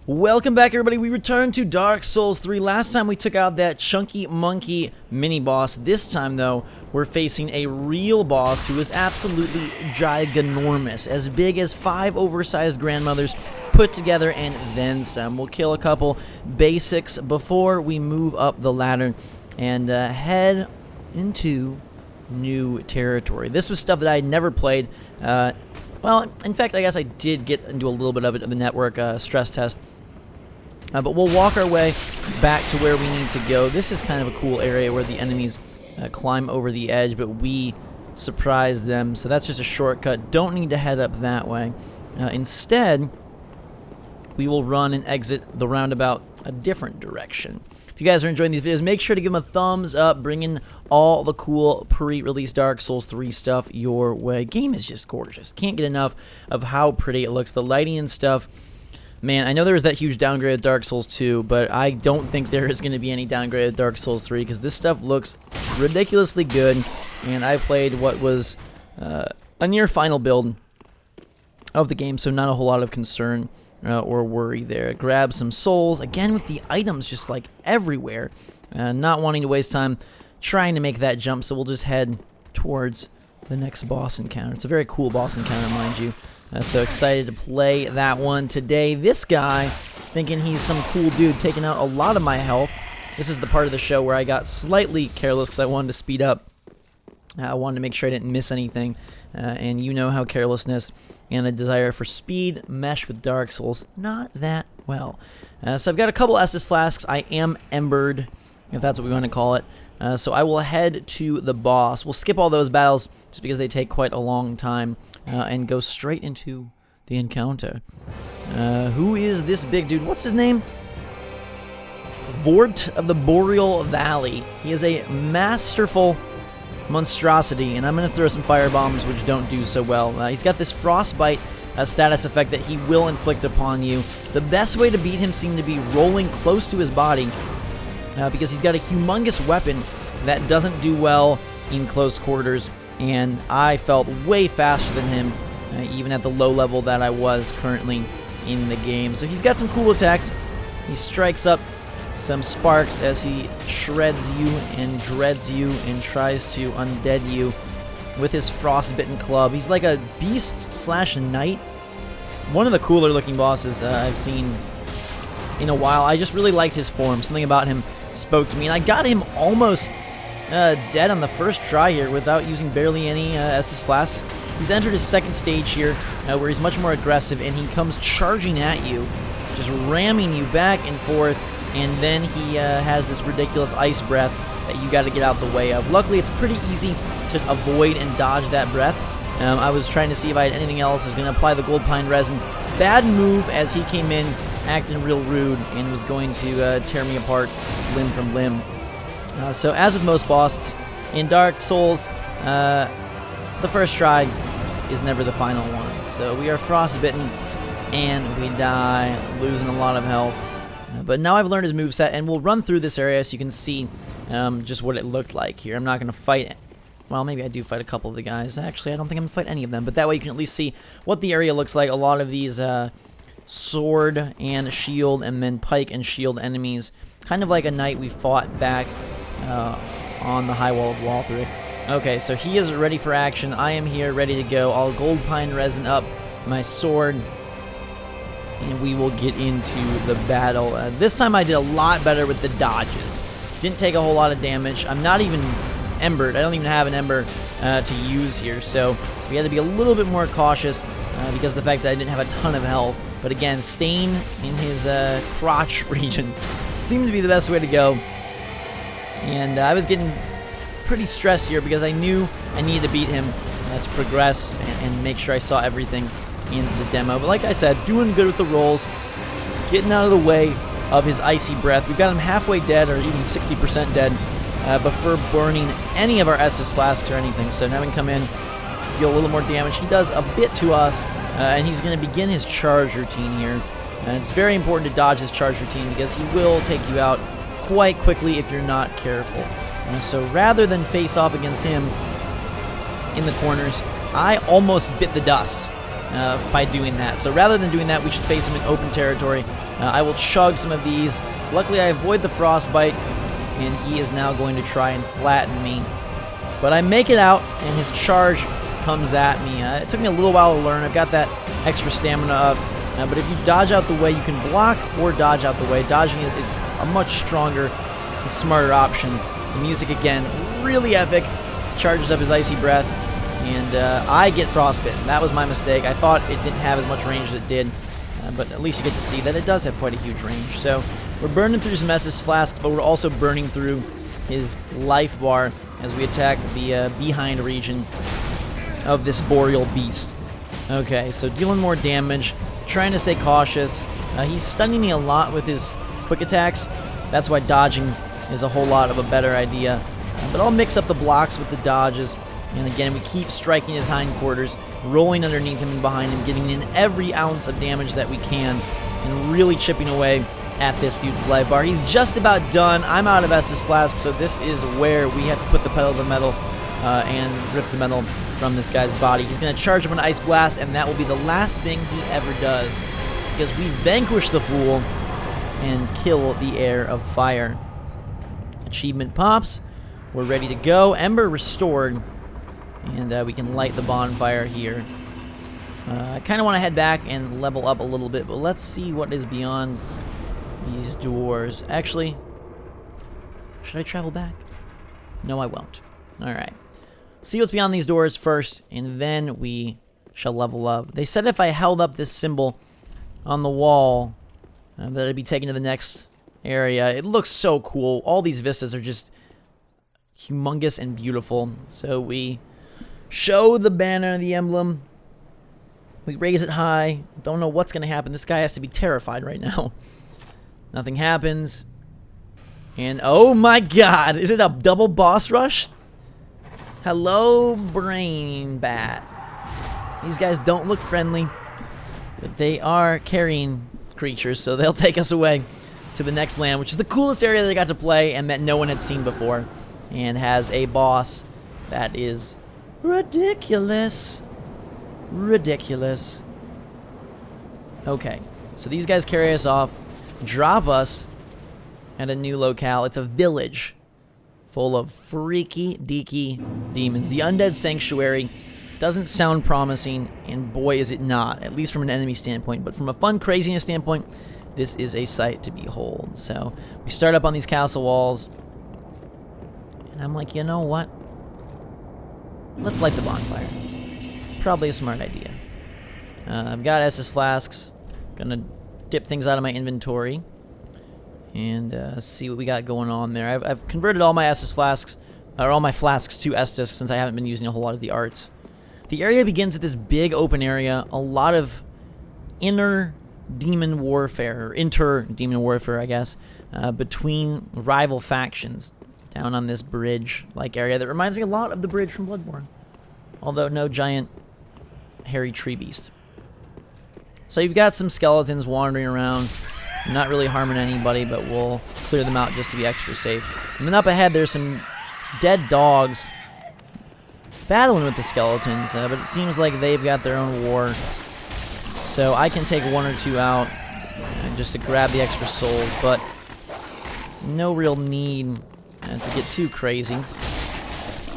Welcome back, everybody. We returned to Dark Souls 3. Last time we took out that chunky monkey mini-boss. This time, though, we're facing a real boss who is absolutely giganormous. As big as 5 oversized grandmothers put together and then some. We'll kill a couple basics before we move up the ladder and head into new territory. This was stuff that I had never played. Well, in fact, I guess I did get into a little bit of it in the network stress test. But we'll walk our way back to where we need to go. This is kind of a cool area where the enemies climb over the edge, but we surprise them. So that's just a shortcut. Don't need to head up that way. Instead, we will run and exit the roundabout a different direction. If you guys are enjoying these videos, make sure to give them a thumbs up, bringing all the cool pre-release Dark Souls 3 stuff your way. Game is just gorgeous. Can't get enough of how pretty it looks. The lighting and stuff. Man, I know there was that huge downgrade of Dark Souls 2, but I don't think there is going to be any downgrade of Dark Souls 3 because this stuff looks ridiculously good, and I played what was a near final build of the game, so not a whole lot of concern or worry there. Grab some souls, again with the items just like everywhere, not wanting to waste time trying to make that jump, so we'll just head towards the next boss encounter. It's a very cool boss encounter, mind you. So excited to play that one today. This guy, thinking he's some cool dude, taking out a lot of my health. This is the part of the show where I got slightly careless because I wanted to speed up. I wanted to make sure I didn't miss anything. And you know how carelessness and a desire for speed mesh with Dark Souls. Not that well. So I've got a couple Estus Flasks. I am embered, if that's what we want to call it. So I will head to the boss. We'll skip all those battles just because they take quite a long time and go straight into the encounter. Who is this big dude? What's his name? Vordt of the Boreal Valley. He is a masterful monstrosity, and I'm going to throw some fire bombs which don't do so well. He's got this frostbite status effect that he will inflict upon you. The best way to beat him seemed to be rolling close to his body. Because he's got a humongous weapon that doesn't do well in close quarters, and I felt way faster than him, even at the low level that I was currently in the game. So he's got some cool attacks. He strikes up some sparks as he shreds you and dreads you and tries to undead you with his frostbitten club. He's like a beast/knight. One of the cooler looking bosses I've seen in a while. I just really liked his form. Something about him spoke to me, and I got him almost dead on the first try here without using barely any Estus Flasks. He's entered his second stage here where he's much more aggressive, and he comes charging at you, just ramming you back and forth, and then he has this ridiculous ice breath that you got to get out the way of. Luckily, it's pretty easy to avoid and dodge that breath. I was trying to see if I had anything else. I was going to apply the gold pine resin. Bad move as he came in acting real rude and was going to tear me apart limb from limb. So as with most bosses in Dark Souls, the first try is never the final one. So we are frostbitten and we die, losing a lot of health. But now I've learned his moveset, and we'll run through this area so you can see just what it looked like here. I'm not going to fight. Well, maybe I do fight a couple of the guys. Actually, I don't think I'm going to fight any of them, but that way you can at least see what the area looks like. A lot of these sword and shield and then pike and shield enemies, kind of like a knight we fought back on the high wall of Lothric. Okay, so he is ready for action. I am here ready to go. I'll gold pine resin up my sword, and we will get into the battle. This time I did a lot better with the dodges. Didn't take a whole lot of damage. I'm not even embered. I don't even have an ember to use here, so we had to be a little bit more cautious because of the fact that I didn't have a ton of health. But again, staying in his crotch region seemed to be the best way to go. And I was getting pretty stressed here because I knew I needed to beat him to progress and make sure I saw everything in the demo. But like I said, doing good with the rolls, getting out of the way of his icy breath. We've got him halfway dead, or even 60% dead, before burning any of our Estus Flasks or anything. So now we can come in, deal a little more damage. He does a bit to us, and he's going to begin his charge routine here. And it's very important to dodge his charge routine because he will take you out quite quickly if you're not careful. So rather than face off against him in the corners, I almost bit the dust by doing that. So rather than doing that, we should face him in open territory. I will chug some of these. Luckily, I avoid the frostbite, and he is now going to try and flatten me. But I make it out, and his charge comes at me. It took me a little while to learn. I've got that extra stamina up. But if you dodge out the way, you can block or dodge out the way. Dodging is a much stronger and smarter option. The music, again, really epic. Charges up his icy breath, and I get frostbitten. That was my mistake. I thought it didn't have as much range as it did, but at least you get to see that it does have quite a huge range. So we're burning through some Estus Flasks, but we're also burning through his life bar as we attack the behind region of this Boreal beast. Okay, so dealing more damage, trying to stay cautious. He's stunning me a lot with his quick attacks. That's why dodging is a whole lot of a better idea. But I'll mix up the blocks with the dodges. And again, we keep striking his hindquarters, rolling underneath him and behind him, getting in every ounce of damage that we can, and really chipping away at this dude's life bar. He's just about done. I'm out of Estus Flask, so this is where we have to put the pedal to the metal and rip the metal from this guy's body. He's going to charge up an Ice Blast, and that will be the last thing he ever does, because we vanquish the fool and kill the heir of fire. Achievement pops. We're ready to go. Ember restored, and we can light the bonfire here. I kind of want to head back and level up a little bit, but let's see what is beyond these doors. Actually, should I travel back? No, I won't. Alright. See what's beyond these doors first, and then we shall level up. They said if I held up this symbol on the wall, that I'd be taken to the next area. It looks so cool. All these vistas are just humongous and beautiful. So we show the banner, the emblem. We raise it high. Don't know what's going to happen. This guy has to be terrified right now. Nothing happens. And oh my god, is it a double boss rush? Hello, Brain Bat. These guys don't look friendly, but they are carrying creatures, so they'll take us away to the next land, which is the coolest area that I got to play and that no one had seen before, and has a boss that is ridiculous. Ridiculous. Okay, so these guys carry us off, drop us at a new locale. It's a village full of freaky deaky demons. The Undead Sanctuary doesn't sound promising, and boy is it not, at least from an enemy standpoint. But from a fun craziness standpoint, this is a sight to behold. So we start up on these castle walls, and I'm like, you know what? Let's light the bonfire. Probably a smart idea. I've got Estus Flasks. Gonna dip things out of my inventory and see what we got going on there. I've converted all my Estus Flasks, or all my flasks to Estus, since I haven't been using a whole lot of the arts. The area begins with this big open area, a lot of inner demon warfare, or inter-demon warfare, I guess, between rival factions down on this bridge-like area that reminds me a lot of the bridge from Bloodborne, although no giant hairy tree beast. So you've got some skeletons wandering around, not really harming anybody, but we'll clear them out just to be extra safe. And then up ahead, there's some dead dogs battling with the skeletons, but it seems like they've got their own war. So I can take one or two out just to grab the extra souls, but no real need to get too crazy.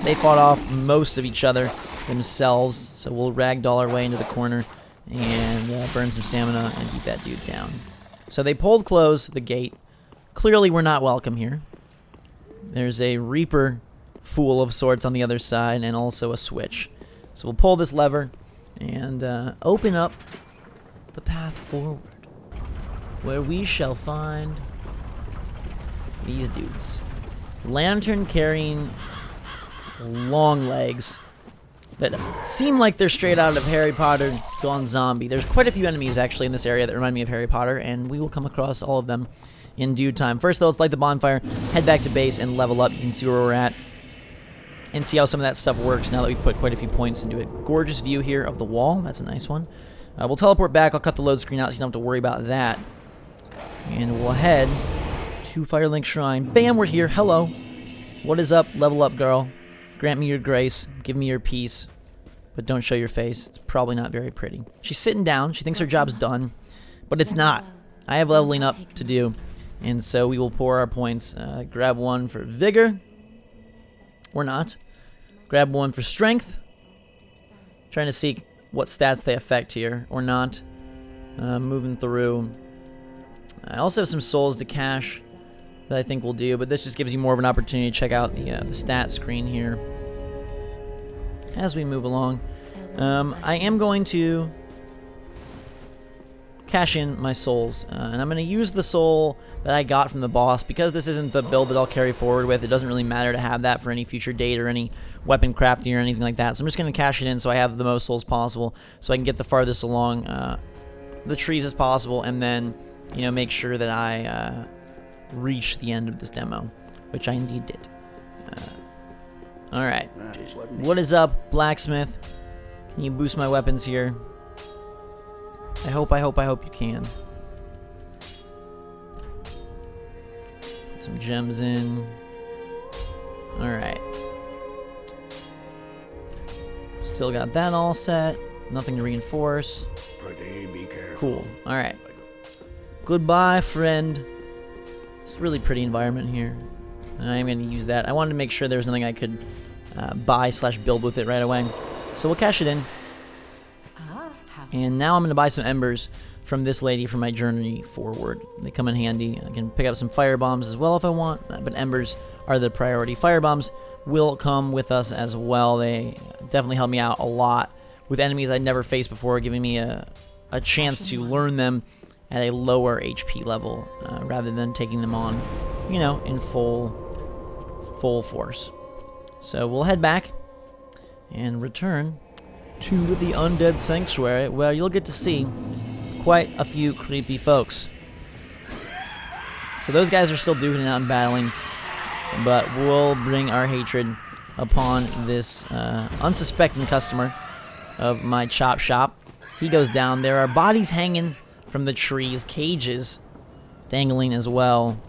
They fought off most of each other themselves, so we'll ragdoll our way into the corner and burn some stamina and beat that dude down. So they pulled close the gate. Clearly we're not welcome here. There's a Reaper Fool of sorts on the other side, and also a switch. So we'll pull this lever and open up the path forward, where we shall find these dudes. Lantern carrying long legs that seem like they're straight out of Harry Potter gone zombie. There's quite a few enemies actually in this area that remind me of Harry Potter, and we will come across all of them in due time. First though, let's light the bonfire, head back to base, and level up. You can see where we're at and see how some of that stuff works now that we've put quite a few points into it. Gorgeous view here of the wall. That's a nice one. We'll teleport back. I'll cut the load screen out so you don't have to worry about that. And we'll head to Firelink Shrine. Bam, we're here. Hello. What is up? Level up, girl. Grant me your grace. Give me your peace. but don't show your face. It's probably not very pretty. She's sitting down. She thinks her job's done, but it's not. I have leveling up to do, and so we will pour our points. Grab 1 for vigor, or not. Grab 1 for strength. Trying to see what stats they affect here, or not. Moving through. I also have some souls to cash that I think will do, but this just gives you more of an opportunity to check out the stat screen here as we move along. I am going to cash in my souls, and I'm going to use the soul that I got from the boss. Because this isn't the build that I'll carry forward with, it doesn't really matter to have that for any future date or any weapon crafting or anything like that. So I'm just going to cash it in so I have the most souls possible, so I can get the farthest along the trees as possible, and then, you know, make sure that I reach the end of this demo, which I indeed did. Alright. What is up, blacksmith? Can you boost my weapons here? I hope you can. Put some gems in. Alright. Still got that all set. Nothing to reinforce. Cool. Alright. Goodbye, friend. It's a really pretty environment here. I'm going to use that. I wanted to make sure there was nothing I could buy/build with it right away. So we'll cash it in. And now I'm going to buy some embers from this lady for my journey forward. They come in handy. I can pick up some fire bombs as well if I want, but embers are the priority. Fire bombs will come with us as well. They definitely help me out a lot with enemies I'd never faced before, giving me a chance to learn them at a lower HP level rather than taking them on, you know, in full force. So we'll head back and return to the Undead Sanctuary, where you'll get to see quite a few creepy folks. So those guys are still duking it out and battling, but we'll bring our hatred upon this unsuspecting customer of my chop shop. He goes down. There are bodies hanging from the trees, cages dangling as well,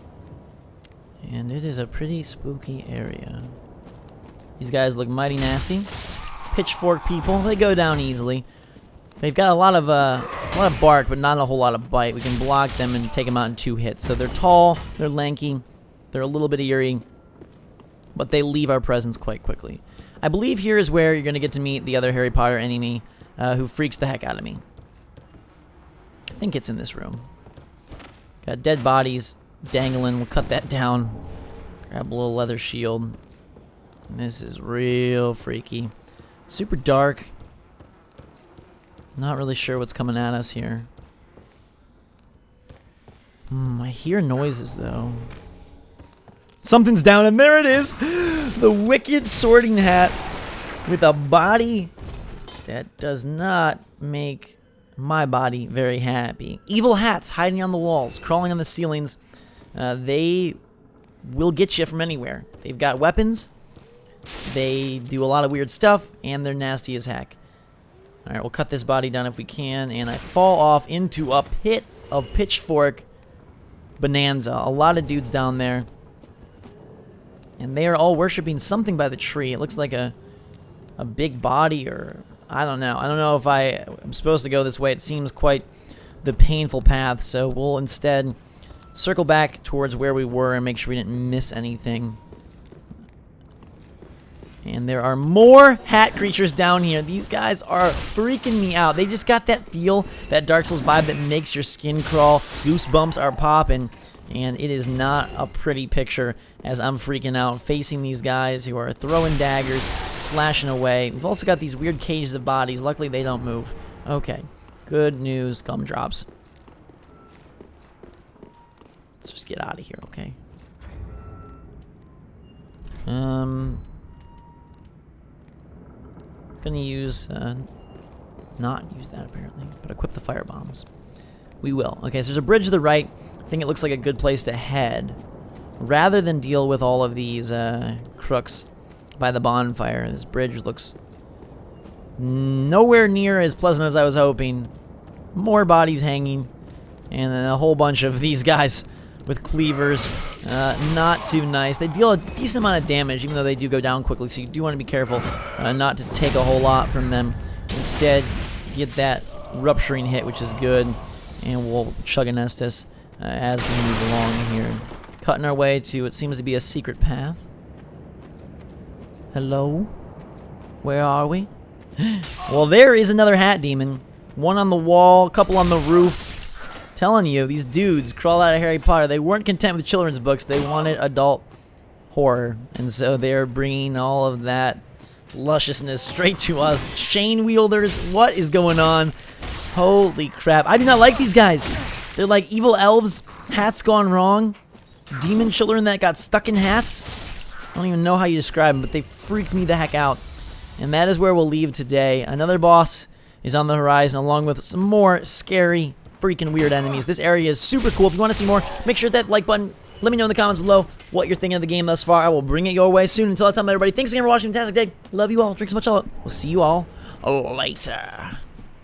and it is a pretty spooky area. These guys look mighty nasty. Pitchfork people, they go down easily. They've got a lot of bark, but not a whole lot of bite. We can block them and take them out in 2 hits. So they're tall, they're lanky, they're a little bit eerie, but they leave our presence quite quickly. I believe here is where you're going to get to meet the other Harry Potter enemy who freaks the heck out of me. I think it's in this room. Got dead bodies dangling. We'll cut that down. Grab a little leather shield. This is real freaky. Super dark. Not really sure what's coming at us here. I hear noises though. Something's down, and there it is! The wicked sorting hat with a body that does not make my body very happy. Evil hats hiding on the walls, crawling on the ceilings. They will get you from anywhere. They've got weapons. They do a lot of weird stuff, and they're nasty as heck. Alright, we'll cut this body down if we can, and I fall off into a pit of pitchfork bonanza. A lot of dudes down there. And they are all worshipping something by the tree. It looks like a big body, or I don't know. I don't know if I'm supposed to go this way. It seems quite the painful path, so we'll instead circle back towards where we were and make sure we didn't miss anything. And there are more hat creatures down here. These guys are freaking me out. They just got that feel, that Dark Souls vibe that makes your skin crawl. Goosebumps are popping. And it is not a pretty picture as I'm freaking out facing these guys who are throwing daggers, slashing away. We've also got these weird cages of bodies. Luckily, they don't move. Okay. Good news, gumdrops. Let's just get out of here, okay? Gonna use, not use that apparently, but equip the fire bombs. We will. Okay, so there's a bridge to the right. I think it looks like a good place to head, rather than deal with all of these crooks by the bonfire. This bridge looks nowhere near as pleasant as I was hoping. More bodies hanging, and then a whole bunch of these guys with cleavers. Not too nice. They deal a decent amount of damage, even though they do go down quickly, so you do want to be careful not to take a whole lot from them. Instead, get that rupturing hit, which is good, and we'll chug an Estus as we move along here. Cutting our way to what seems to be a secret path. Hello? Where are we? Well, there is another hat demon. One on the wall, a couple on the roof. Telling you, these dudes crawl out of Harry Potter. They weren't content with children's books. They wanted adult horror. And so they're bringing all of that lusciousness straight to us. Chain wielders, what is going on? Holy crap. I do not like these guys. They're like evil elves. Hats gone wrong. Demon children that got stuck in hats. I don't even know how you describe them, but they freaked me the heck out. And that is where we'll leave today. Another boss is on the horizon, along with some more scary, freaking weird enemies. This area is super cool. If you want to see more, make sure to hit that like button. Let me know in the comments below what you're thinking of the game thus far. I will bring it your way soon. Until that time, everybody, thanks again for watching. Fantastic day. Love you all. Drink so much. We'll see you all later.